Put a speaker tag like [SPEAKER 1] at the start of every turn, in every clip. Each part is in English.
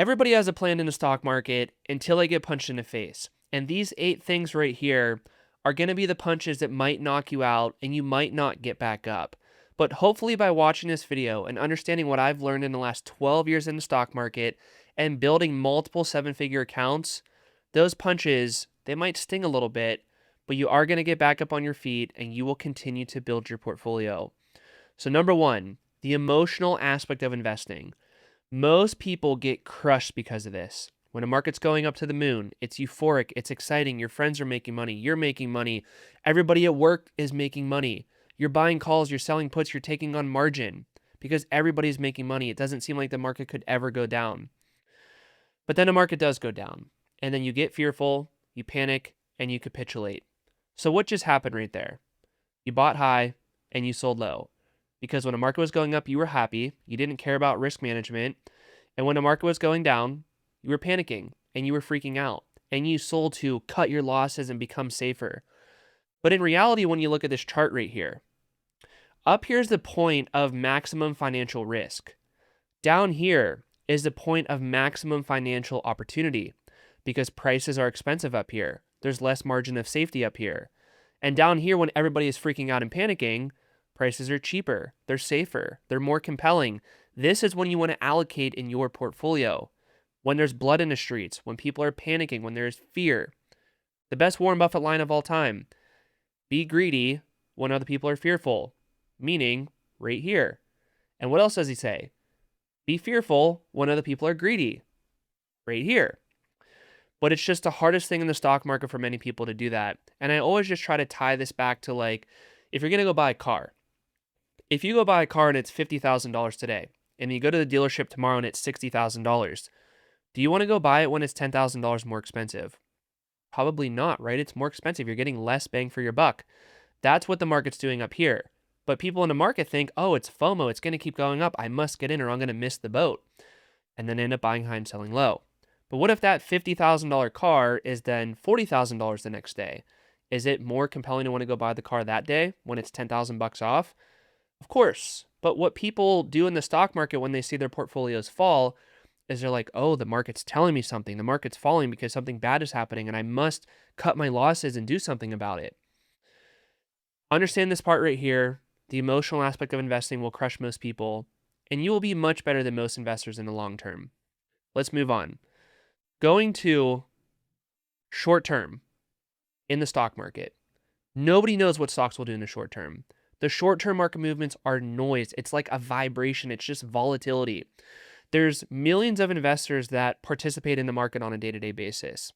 [SPEAKER 1] Everybody has a plan in the stock market until they get punched in the face. And these 8 things right here are going to be the punches that might knock you out and you might not get back up. But hopefully by watching this video and understanding what I've learned in the last 12 years in the stock market and building multiple 7-figure accounts, those punches, they might sting a little bit, but you are going to get back up on your feet and you will continue to build your portfolio. So number 1, the emotional aspect of investing. Most people get crushed because of this. When a market's going up to the moon, it's euphoric, it's exciting, your friends are making money, you're making money, everybody at work is making money. You're buying calls, you're selling puts, you're taking on margin because everybody's making money. It doesn't seem like the market could ever go down. But then a market does go down, and then you get fearful, you panic, and you capitulate. So what just happened right there? You bought high and you sold low. Because when a market was going up, you were happy, you didn't care about risk management, and when the market was going down, you were panicking and you were freaking out, and you sold to cut your losses and become safer. But in reality, when you look at this chart right here, up here's the point of maximum financial risk. Down here is the point of maximum financial opportunity because prices are expensive up here. There's less margin of safety up here. And down here, when everybody is freaking out and panicking, prices are cheaper, they're safer, they're more compelling. This is when you want to allocate in your portfolio. When there's blood in the streets, when people are panicking, when there's fear. The best Warren Buffett line of all time: be greedy when other people are fearful, meaning right here. And what else does he say? Be fearful when other people are greedy, right here. But it's just the hardest thing in the stock market for many people to do that. And I always just try to tie this back to, like, if you're going to go buy a car, if you go buy a car and it's $50,000 today, and you go to the dealership tomorrow and it's $60,000, do you want to go buy it when it's $10,000 more expensive? Probably not, right? It's more expensive. You're getting less bang for your buck. That's what the market's doing up here. But people in the market think, oh, it's FOMO. It's going to keep going up. I must get in or I'm going to miss the boat. And then end up buying high and selling low. But what if that $50,000 car is then $40,000 the next day? Is it more compelling to want to go buy the car that day when it's 10,000 bucks off? Of course. But what people do in the stock market when they see their portfolios fall is they're like, oh, the market's telling me something. The market's falling because something bad is happening and I must cut my losses and do something about it. Understand this part right here. The emotional aspect of investing will crush most people, and you will be much better than most investors in the long term. Let's move on. Going to short term in the stock market. Nobody knows what stocks will do in the short term. The short-term market movements are noise. It's like a vibration. It's just volatility. There's millions of investors that participate in the market on a day-to-day basis.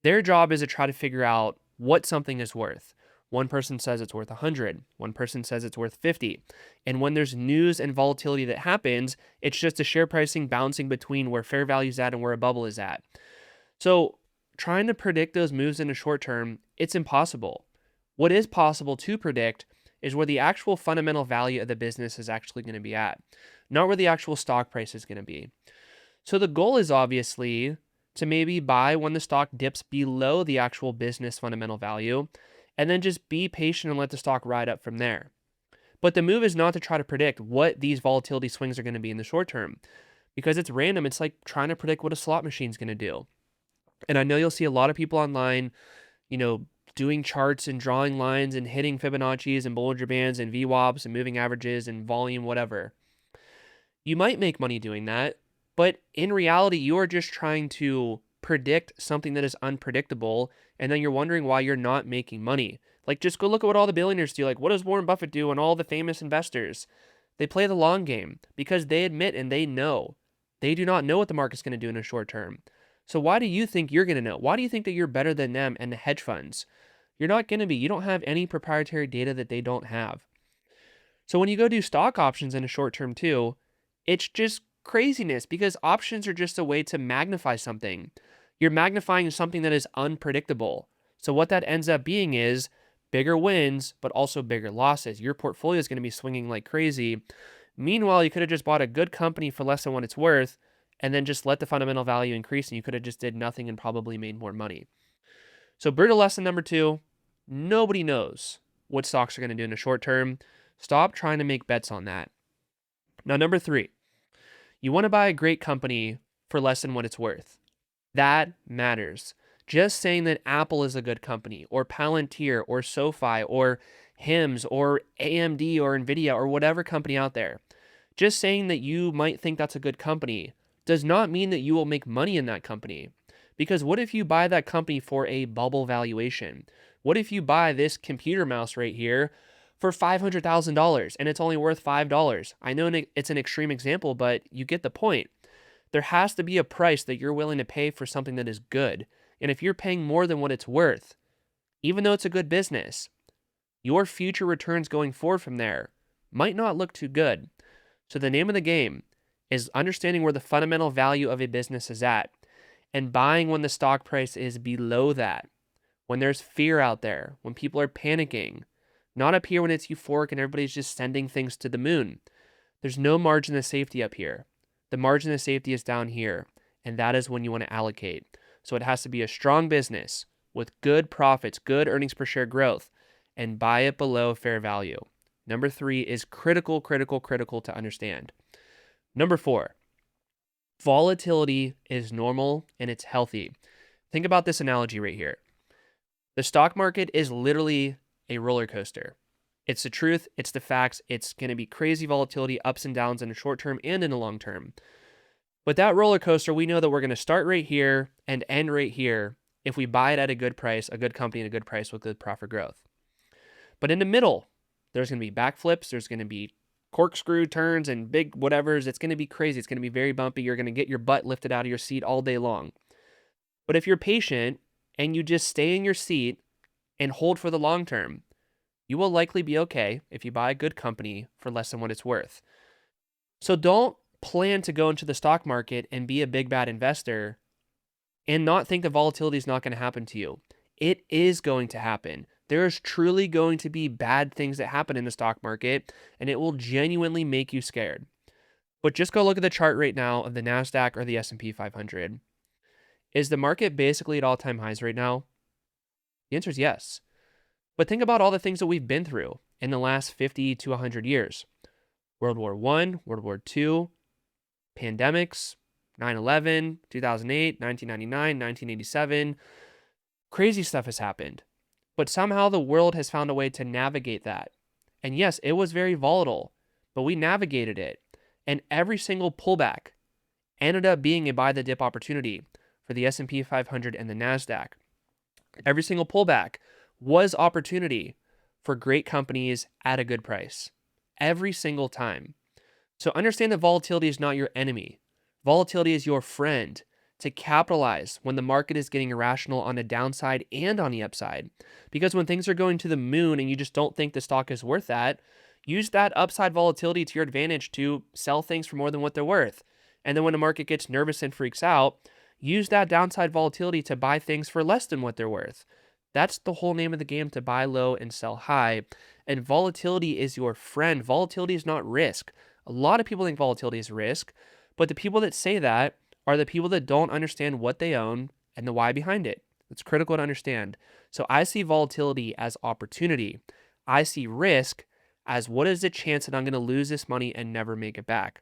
[SPEAKER 1] Their job is to try to figure out what something is worth. One person says it's worth 100. One person says it's worth 50. And when there's news and volatility that happens, it's just a share pricing bouncing between where fair value is at and where a bubble is at. So trying to predict those moves in the short term, it's impossible. What is possible to predict is where the actual fundamental value of the business is actually going to be at, not where the actual stock price is going to be. So the goal is obviously to maybe buy when the stock dips below the actual business fundamental value, and then just be patient and let the stock ride up from there. But the move is not to try to predict what these volatility swings are going to be in the short term, because it's random. It's like trying to predict what a slot machine is going to do. And I know you'll see a lot of people online, doing charts and drawing lines and hitting Fibonacci's and Bollinger Bands and VWAPs and moving averages and volume, whatever. You might make money doing that, but in reality, you are just trying to predict something that is unpredictable, and then you're wondering why you're not making money. Like, just go look at what all the billionaires do. Like, what does Warren Buffett do and all the famous investors? They play the long game because they admit and they know. They do not know what the market's going to do in the short term. So why do you think you're going to know? Why do you think that you're better than them and the hedge funds? You're not going to be. You don't have any proprietary data that they don't have. So when you go do stock options in a short term too, it's just craziness because options are just a way to magnify something. You're magnifying something that is unpredictable. So what that ends up being is bigger wins, but also bigger losses. Your portfolio is going to be swinging like crazy. Meanwhile, you could have just bought a good company for less than what it's worth and then just let the fundamental value increase, and you could have just did nothing and probably made more money. So brutal lesson number 2, nobody knows what stocks are going to do in the short term. Stop trying to make bets on that. Now, number 3, you want to buy a great company for less than what it's worth. That matters. Just saying that Apple is a good company, or Palantir, or SoFi, or HIMS, or AMD, or NVIDIA, or whatever company out there, just saying that you might think that's a good company does not mean that you will make money in that company. Because what if you buy that company for a bubble valuation? What if you buy this computer mouse right here for $500,000 and it's only worth $5? I know it's an extreme example, but you get the point. There has to be a price that you're willing to pay for something that is good. And if you're paying more than what it's worth, even though it's a good business, your future returns going forward from there might not look too good. So the name of the game is understanding where the fundamental value of a business is at and buying when the stock price is below that, when there's fear out there, when people are panicking, not up here when it's euphoric and everybody's just sending things to the moon. There's no margin of safety up here. The margin of safety is down here, and that is when you want to allocate. So it has to be a strong business with good profits, good earnings per share growth, and buy it below fair value. Number 3 is critical to understand. Number 4, volatility is normal and it's healthy. Think about this analogy right here. The stock market is literally a roller coaster. It's the truth, it's the facts, it's going to be crazy volatility, ups and downs in the short term and in the long term. But that roller coaster, we know that we're going to start right here and end right here if we buy it at a good price, a good company at a good price with good profit growth. But in the middle, there's going to be backflips, there's going to be corkscrew turns and big whatevers. It's going to be crazy. It's going to be very bumpy. You're going to get your butt lifted out of your seat all day long. But if you're patient and you just stay in your seat and hold for the long term, you will likely be okay if you buy a good company for less than what it's worth. So don't plan to go into the stock market and be a big bad investor and not think the volatility is not going to happen to you. It is going to happen. There's truly going to be bad things that happen in the stock market, and it will genuinely make you scared. But just go look at the chart right now of the NASDAQ or the S&P 500. Is the market basically at all-time highs right now? The answer is yes. But think about all the things that we've been through in the last 50 to 100 years. World War I, World War II, pandemics, 9/11, 2008, 1999, 1987. Crazy stuff has happened. But somehow the world has found a way to navigate that. And yes, it was very volatile, but we navigated it. And every single pullback ended up being a buy the dip opportunity for the S&P 500 and the NASDAQ. Every single pullback was opportunity for great companies at a good price. Every single time. So understand that volatility is not your enemy. Volatility is your friend to capitalize when the market is getting irrational on the downside and on the upside. Because when things are going to the moon and you just don't think the stock is worth that, use that upside volatility to your advantage to sell things for more than what they're worth. And then when the market gets nervous and freaks out, use that downside volatility to buy things for less than what they're worth. That's the whole name of the game, to buy low and sell high. And volatility is your friend. Volatility is not risk. A lot of people think volatility is risk, but the people that say that are the people that don't understand what they own and the why behind it. It's critical to understand. So I see volatility as opportunity. I see risk as what is the chance that I'm going to lose this money and never make it back.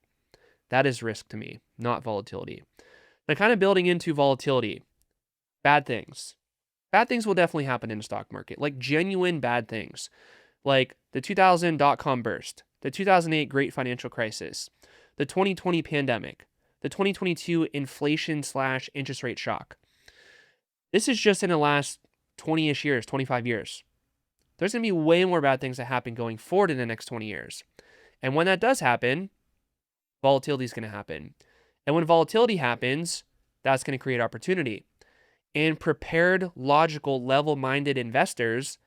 [SPEAKER 1] That is risk to me, not volatility. Now, kind of building into volatility, bad things. Bad things will definitely happen in the stock market, like genuine bad things, like the 2000 dot-com burst, the 2008 great financial crisis, the 2020 pandemic, the 2022 inflation/interest rate shock. This is just in the last 20-ish years, 25 years. There's going to be way more bad things that happen going forward in the next 20 years. And when that does happen, volatility is going to happen. And when volatility happens, that's going to create opportunity. And prepared, logical, level-minded investors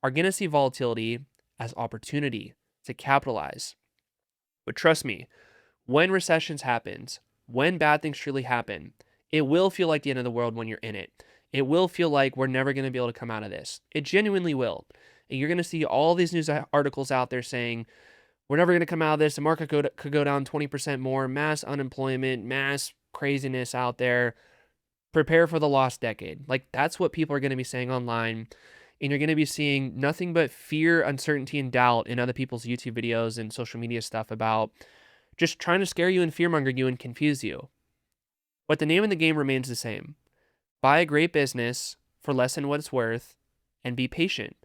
[SPEAKER 1] are going to see volatility as opportunity to capitalize. But trust me, when recessions happen, when bad things truly happen, it will feel like the end of the world when you're in it. It will feel like we're never going to be able to come out of this. It genuinely will. And you're going to see all these news articles out there saying, we're never going to come out of this. The market could go down 20% more, mass unemployment, mass craziness out there. Prepare for the lost decade. Like, that's what people are going to be saying online. And you're going to be seeing nothing but fear, uncertainty, and doubt in other people's YouTube videos and social media stuff about just trying to scare you and fearmonger you and confuse you. But the name of the game remains the same. Buy a great business for less than what it's worth and be patient.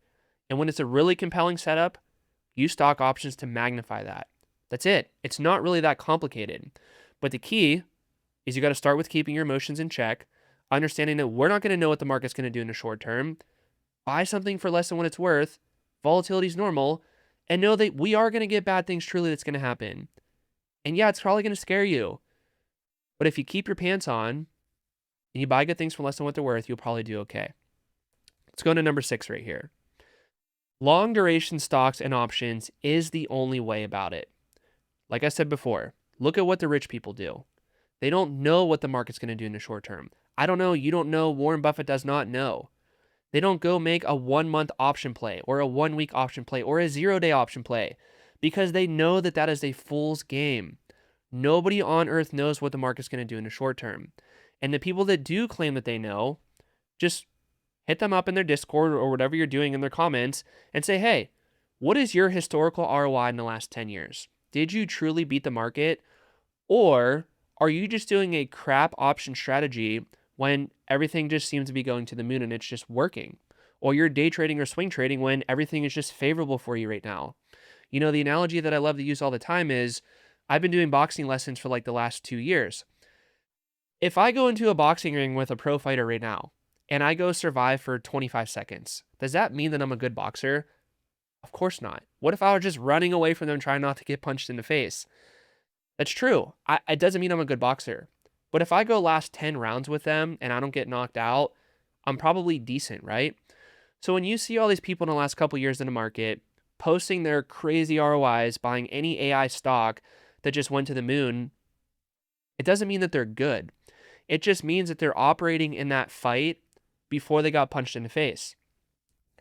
[SPEAKER 1] And when it's a really compelling setup, use stock options to magnify that. That's it. It's not really that complicated. But the key is you got to start with keeping your emotions in check, understanding that we're not going to know what the market's going to do in the short term. Buy something for less than what it's worth. Volatility is normal. And know that we are going to get bad things truly that's going to happen. And yeah, it's probably going to scare you. But if you keep your pants on and you buy good things for less than what they're worth, you'll probably do okay. Let's go to number 6 right here. Long duration stocks and options is the only way about it. Like I said before, look at what the rich people do. They don't know what the market's going to do in the short term. I don't know. You don't know. Warren Buffett does not know. They don't go make a 1-month option play or a 1-week option play or a 0-day option play because they know that that is a fool's game. Nobody on earth knows what the market's going to do in the short term. And the people that do claim that they know, just hit them up in their Discord or whatever you're doing in their comments and say, hey, what is your historical ROI in the last 10 years? Did you truly beat the market? Or are you just doing a crap option strategy when everything just seems to be going to the moon and it's just working? Or you're day trading or swing trading when everything is just favorable for you right now? You know, the analogy that I love to use all the time is I've been doing boxing lessons for like the last 2 years. If I go into a boxing ring with a pro fighter right now and I go survive for 25 seconds, does that mean that I'm a good boxer? Of course not. What if I was just running away from them trying not to get punched in the face? That's true. It doesn't mean I'm a good boxer. But if I go last 10 rounds with them and I don't get knocked out, I'm probably decent, right? So when you see all these people in the last couple years in the market posting their crazy ROIs, buying any AI stock that just went to the moon, it doesn't mean that they're good. It just means that they're operating in that fight before they got punched in the face.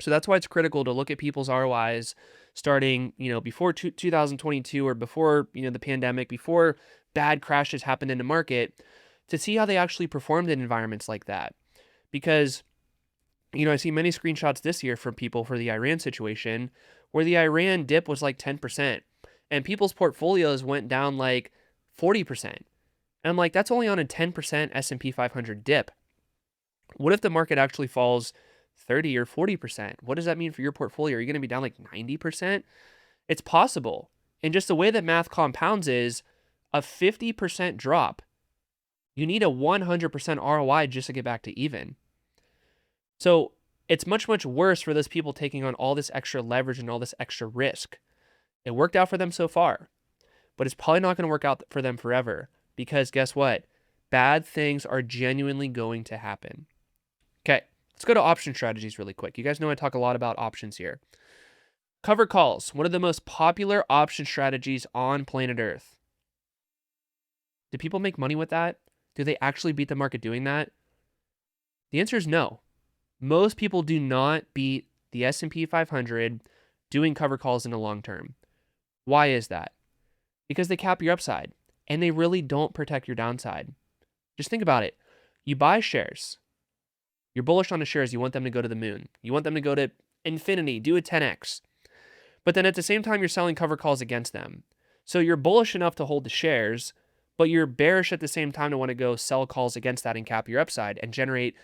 [SPEAKER 1] So that's why it's critical to look at people's ROIs starting, before 2022 or before, the pandemic, before bad crashes happened in the market, to see how they actually performed in environments like that. Because, I see many screenshots this year from people for the Iran situation where the Iran dip was like 10% and people's portfolios went down like 40%. And I'm like, that's only on a 10% S&P 500 dip. What if the market actually falls 30 or 40%? What does that mean for your portfolio? Are you going to be down like 90%? It's possible. And just the way that math compounds is a 50% drop. You need a 100% ROI just to get back to even. So it's much, much worse for those people taking on all this extra leverage and all this extra risk. It worked out for them so far, but it's probably not going to work out for them forever because guess what? Bad things are genuinely going to happen. Okay, let's go to option strategies really quick. You guys know I talk a lot about options here. Covered calls, one of the most popular option strategies on planet Earth. Do people make money with that? Do they actually beat the market doing that? The answer is no. Most people do not beat the S&P 500 doing cover calls in the long term. Why is that? Because they cap your upside and they really don't protect your downside. Just think about it. You buy shares. You're bullish on the shares. You want them to go to the moon. You want them to go to infinity, do a 10x. But then at the same time, you're selling cover calls against them. So you're bullish enough to hold the shares, but you're bearish at the same time to want to go sell calls against that and cap your upside and generate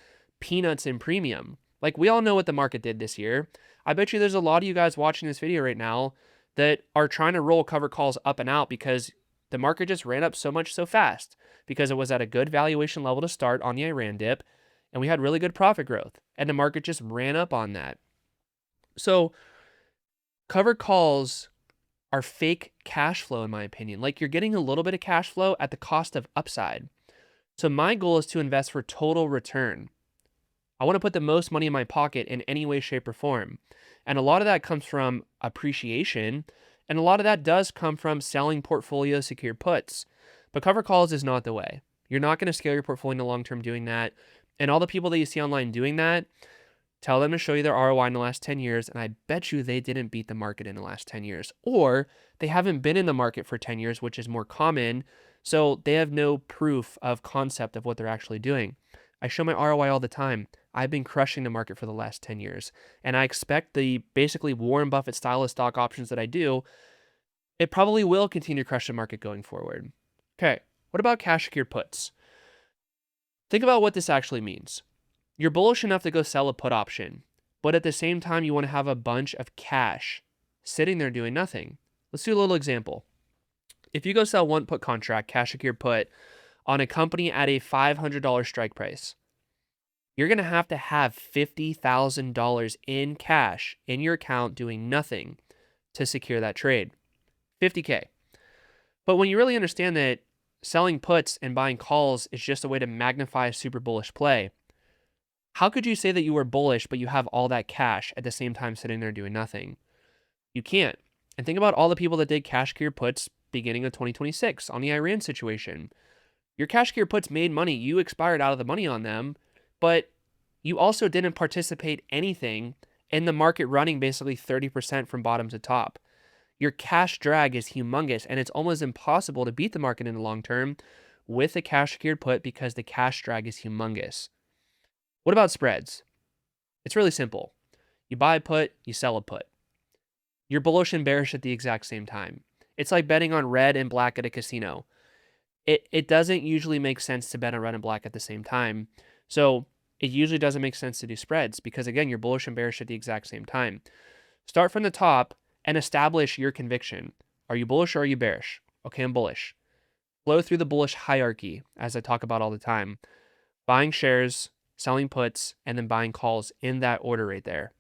[SPEAKER 1] peanuts in premium. Like we all know what the market did this year. I bet you there's a lot of you guys watching this video right now that are trying to roll cover calls up and out because the market just ran up so much so fast because it was at a good valuation level to start on the Iran dip and we had really good profit growth and the market just ran up on that. So covered calls are fake cash flow in my opinion. Like you're getting a little bit of cash flow at the cost of upside. So my goal is to invest for total return. I want to put the most money in my pocket in any way, shape, or form. And a lot of that comes from appreciation. And a lot of that does come from selling portfolio secured puts. But cover calls is not the way. You're not going to scale your portfolio in the long term doing that. And all the people that you see online doing that, tell them to show you their ROI in the last 10 years. And I bet you they didn't beat the market in the last 10 years. Or they haven't been in the market for 10 years, which is more common. So they have no proof of concept of what they're actually doing. I show my ROI all the time. I've been crushing the market for the last 10 years. And I expect the basically Warren Buffett style of stock options that I do, it probably will continue to crush the market going forward. Okay, what about cash secured puts? Think about what this actually means. You're bullish enough to go sell a put option, but at the same time, you want to have a bunch of cash sitting there doing nothing. Let's do a little example. If you go sell one put contract, cash secured put, on a company at a $500 strike price, you're going to have $50,000 in cash in your account doing nothing to secure that trade. $50K. But when you really understand that selling puts and buying calls is just a way to magnify a super bullish play, how could you say that you were bullish but you have all that cash at the same time sitting there doing nothing? You can't. And think about all the people that did cash secured puts beginning of 2026 on the Iran situation. Your cash secured puts made money. You expired out of the money on them, but you also didn't participate anything in the market running basically 30% from bottom to top. Your cash drag is humongous, and it's almost impossible to beat the market in the long term with a cash secured put because the cash drag is humongous. What about spreads? It's really simple. You buy a put, you sell a put. You're bullish and bearish at the exact same time. It's like betting on red and black at a casino. It doesn't usually make sense to bet on red and black at the same time. So it usually doesn't make sense to do spreads because, again, you're bullish and bearish at the exact same time. Start from the top and establish your conviction. Are you bullish or are you bearish? Okay, I'm bullish. Flow through the bullish hierarchy, as I talk about all the time. Buying shares, selling puts, and then buying calls in that order right there.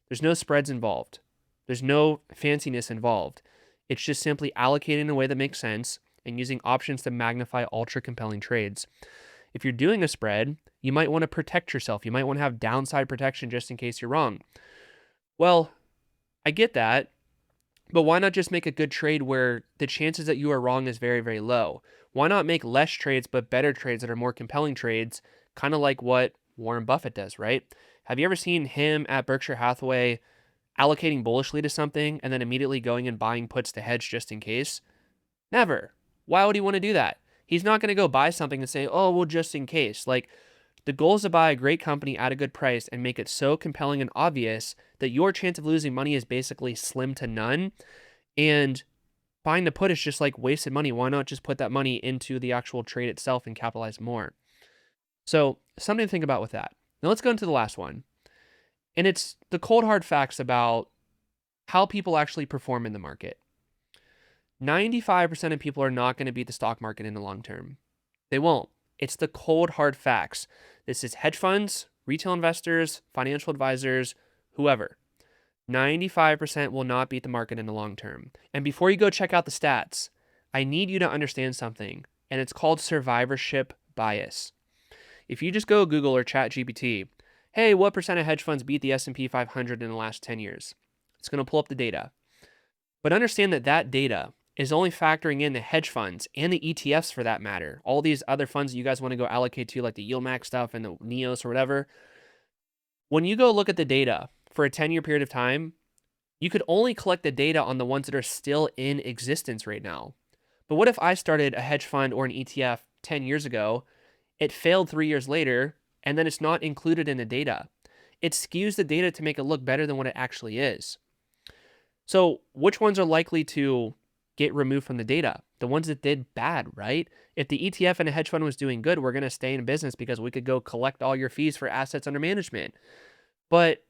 [SPEAKER 1] There's no spreads involved. There's no fanciness involved. It's just simply allocating in a way that makes sense and using options to magnify ultra compelling trades. If you're doing a spread, you might want to protect yourself. You might want to have downside protection just in case you're wrong. Well, I get that, but why not just make a good trade where the chances that you are wrong is very, very low? Why not make less trades but better trades that are more compelling trades, kind of like what Warren Buffett does, right? Have you ever seen him at Berkshire Hathaway allocating bullishly to something and then immediately going and buying puts to hedge just in case? Never. Why would he want to do that? He's not going to go buy something and say, oh, well, just in case. Like, the goal is to buy a great company at a good price and make it so compelling and obvious that your chance of losing money is basically slim to none. And buying the put is just like wasted money. Why not just put that money into the actual trade itself and capitalize more? So, something to think about with that. Now, let's go into the last one. And it's the cold hard facts about how people actually perform in the market. 95% of people are not going to beat the stock market in the long term. They won't. It's the cold, hard facts. This is hedge funds, retail investors, financial advisors, whoever. 95% will not beat the market in the long term. And before you go check out the stats, I need you to understand something, and it's called survivorship bias. If you just go Google or ChatGPT, hey, what percent of hedge funds beat the S&P 500 in the last 10 years? It's going to pull up the data. But understand that that data is only factoring in the hedge funds and the ETFs for that matter. All these other funds that you guys want to go allocate to, like the YieldMax stuff and the NEOS or whatever. When you go look at the data for a 10-year period of time, you could only collect the data on the ones that are still in existence right now. But what if I started a hedge fund or an ETF 10 years ago, it failed 3 years later, and then it's not included in the data? It skews the data to make it look better than what it actually is. So which ones are likely to get removed from the data? The ones that did bad, right? If the ETF and a hedge fund was doing good, we're going to stay in business because we could go collect all your fees for assets under management. But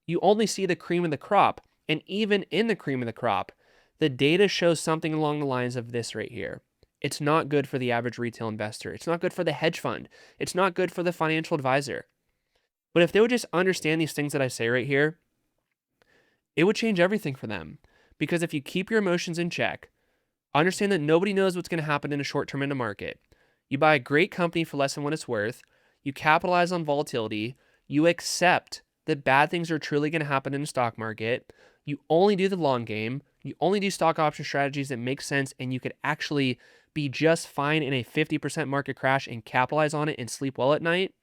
[SPEAKER 1] you only see the cream of the crop. And even in the cream of the crop, the data shows something along the lines of this right here. It's not good for the average retail investor. It's not good for the hedge fund. It's not good for the financial advisor. But if they would just understand these things that I say right here, it would change everything for them. Because if you keep your emotions in check, understand that nobody knows what's going to happen in a short term in the market. You buy a great company for less than what it's worth. You capitalize on volatility. You accept that bad things are truly going to happen in the stock market. You only do the long game. You only do stock option strategies that make sense, and you could actually be just fine in a 50% market crash and capitalize on it and sleep well at night.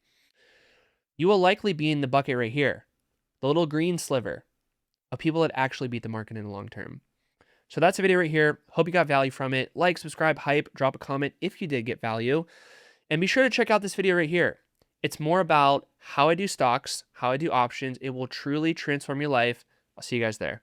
[SPEAKER 1] You will likely be in the bucket right here, the little green sliver of people that actually beat the market in the long term. So that's the video right here. Hope you got value from it. Like, subscribe, hype, drop a comment if you did get value. And be sure to check out this video right here. It's more about how I do stocks, how I do options. It will truly transform your life. I'll see you guys there.